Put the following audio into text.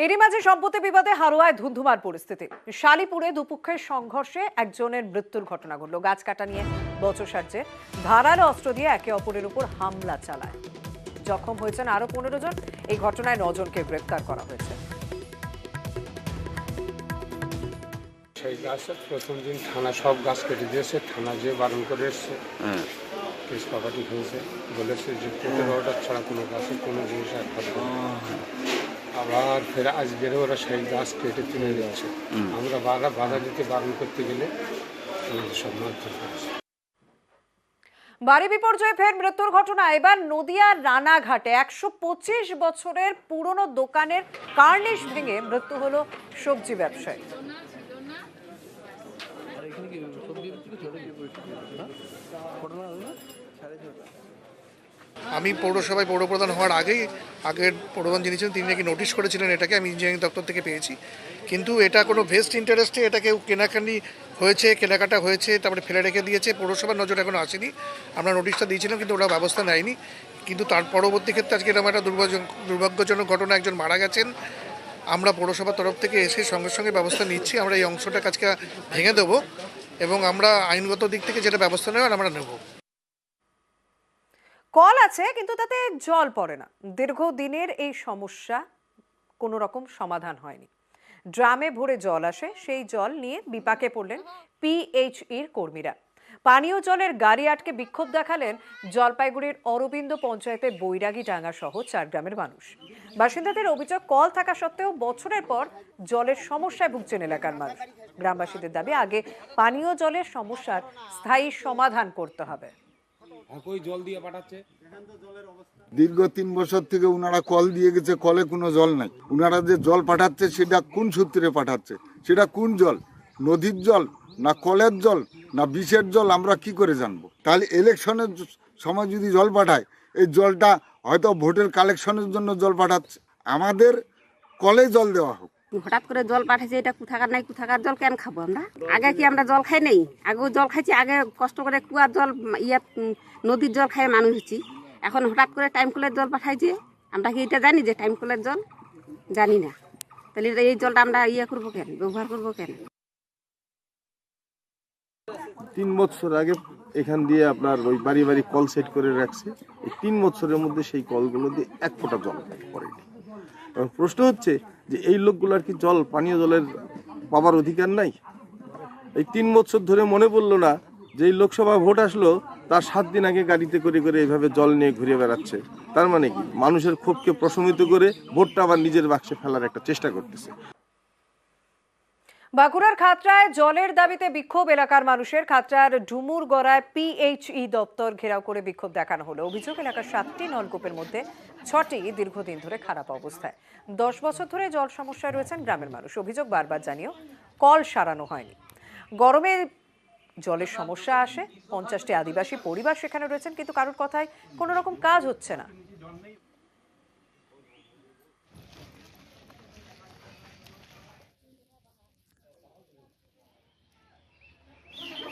এরই মাঝে সম্পত্তি বিবাদে হারোয়ায় ধুন্ধুমার পরিস্থিতি। শালীপুরে দুপক্ষের সংঘর্ষে একজনের মৃত্যুর ঘটনা ঘটল। গাছ কাটা নিয়ে বচসার ধারালো অস্ত্র দিয়ে একে অপরের উপর হামলা চালায়। জখম হয়েছেন আরো 15 জন। এই ঘটনায় 9 জনকে গ্রেফতার করা হয়েছে। সেই গাছের প্রথম দিন থানা সব গাছ কেটে দিয়েছে, থানা যে বারণ করে এসছে, কেস পাকাটি হয়েছে, বলেছে যে কোর্টের অর্ডার ছাড়া কোনো গাছের কোনো জিনিস আর থাকবে না। আবার ফের আজকের ওরা সেই গাছ কেটে তুলে দিচ্ছে। আমরা বাধা দিতে বারণ করতে গেলে আমাদের সব মারধর করেছে। বাড়ি বিপর্যয়ে ফের মৃত্যুর ঘটনা। এবার নদিয়ার রানাঘাটে 125 বছরের পুরনো দোকানের কার্নিশ ভেঙে মৃত্যু হলো সবজি ব্যবসায়ী। আমি পৌরসভায় পৌরপ্রধান হওয়ার আগের পৌরপ্রধান যিনি ছিলেন তিনি নাকি নোটিশ করেছিলেন এটাকে, আমি ইঞ্জিনিয়ারিং দপ্তর থেকে পেয়েছি। কিন্তু এটা কোনো ভেস্ট ইন্টারেস্টে এটা কেউ কেনাকাটা হয়েছে, তারপরে ফেলে রেখে দিয়েছে। পৌরসভার নজরে এখনো আসেনি। আমরা নোটিশটা দিয়েছিলাম কিন্তু ওরা ব্যবস্থা নেয়নি। কিন্তু তার পরবর্তী ক্ষেত্রে আজকে এরকম একটা দুর্ভাগ্যজনক ঘটনা, একজন মারা গেছেন। আমরা পৌরসভার তরফ থেকে এসে সঙ্গে সঙ্গে ব্যবস্থা নিচ্ছি। আমরা এই অংশটা আজকে ভেঙে দেবো এবং আমরা আইনগত দিক থেকে যেটা ব্যবস্থা নেওয়ার আমরা নেব। কল আছে কিন্তু তাতে জল পড়ে না। দীর্ঘদিনের এই সমস্যা কোনো রকম সমাধান হয়নি। ড্রামে ভরে জল আসে, সেই জল নিয়ে বিপাকে পড়লেন পিএইচইর কর্মীরা। পানীয় জলের গাড়ি আটকে বিক্ষোভ দেখালেন জলপাইগুড়ির অরবিন্দ পঞ্চায়েতের বৈরাগী ডাঙ্গা সহ 4 গ্রামের মানুষ। বাসিন্দাদের অভিযোগ, কল থাকা সত্ত্বেও বছরের পর জলের সমস্যায় ভুগছেন এলাকার মানুষ। গ্রামবাসীদের দাবি, আগে পানীয় জলের সমস্যার স্থায়ী সমাধান করতে হবে। দীর্ঘ 3 বছর থেকে উনারা কল দিয়ে গেছে, কলে কোনো জল নাই। উনারা যে জল পাঠাচ্ছে সেটা কোন সূত্রে পাঠাচ্ছে, সেটা কোন জল, নদীর জল না কলের জল না বিষের জল, আমরা কি করে জানবো? তাহলে ইলেকশনের সময় যদি জল পাঠায়, এই জলটা হয়তো ভোটের কালেকশনের জন্য জল পাঠাচ্ছে। আমাদের কলে জল দেওয়া হোক। হঠাৎ করে জল পাঠাচ্ছে, এটা কোথাকার জল কেন খাবো আমরা? আগে কি আমরা জল খাই নেই? আগেও জল খাইছি, আগে কষ্ট করে কুয়ার জল নদীর জল খাই মানুষ হচ্ছি। এখন হঠাৎ করে টাইম কলের জল পাঠাইছে, আমরা কি এটা জানি যে টাইম কলের জল? জানি না। তাহলে এই জলটা আমরা করবো কেন, ব্যবহার করবো কেন? 3 বছর আগে এখান দিয়ে আপনার ওই বাড়ি বাড়ি কল সেট করে রাখছে। এই 3 বছরের মধ্যে সেই কলগুলো দিয়ে 1 ফোঁটা জল পড়েনি। এবং প্রশ্ন হচ্ছে যে এই লোকগুলোর কি পানীয় জলের পাবার অধিকার নাই? এই 3 বছর ধরে মনে পড়লো না যে এই লোকসভা ভোট আসলো তার 7 দিন আগে গাড়িতে করে করে এইভাবে জল নিয়ে ঘুরে বেড়াচ্ছে। তার মানে কি মানুষের ক্ষোভকে প্রশমিত করে ভোটটা আবার নিজের বাক্সে ফেলার একটা চেষ্টা করতেছে। বাঁকুড়ার খাতড়ায় জলের দাবিতে বিক্ষোভ এলাকার মানুষের। খাতড়ার ডুমুর গড়ায় পিএইচই দপ্তর ঘেরাও করে বিক্ষোভ দেখানো হলো। অভিযোগ, এলাকার 7টি নলকূপের মধ্যে 6টি দীর্ঘদিন ধরে খারাপ অবস্থায়। 10 বছর ধরে জল সমস্যায় রয়েছেন গ্রামের মানুষ। অভিযোগ, বারবার জানিয়েও কল সারানো হয়নি। গরমে জলের সমস্যা আসে। 50টি আদিবাসী পরিবার সেখানে রয়েছেন, কিন্তু কারোর কথায় কোনো রকম কাজ হচ্ছে না।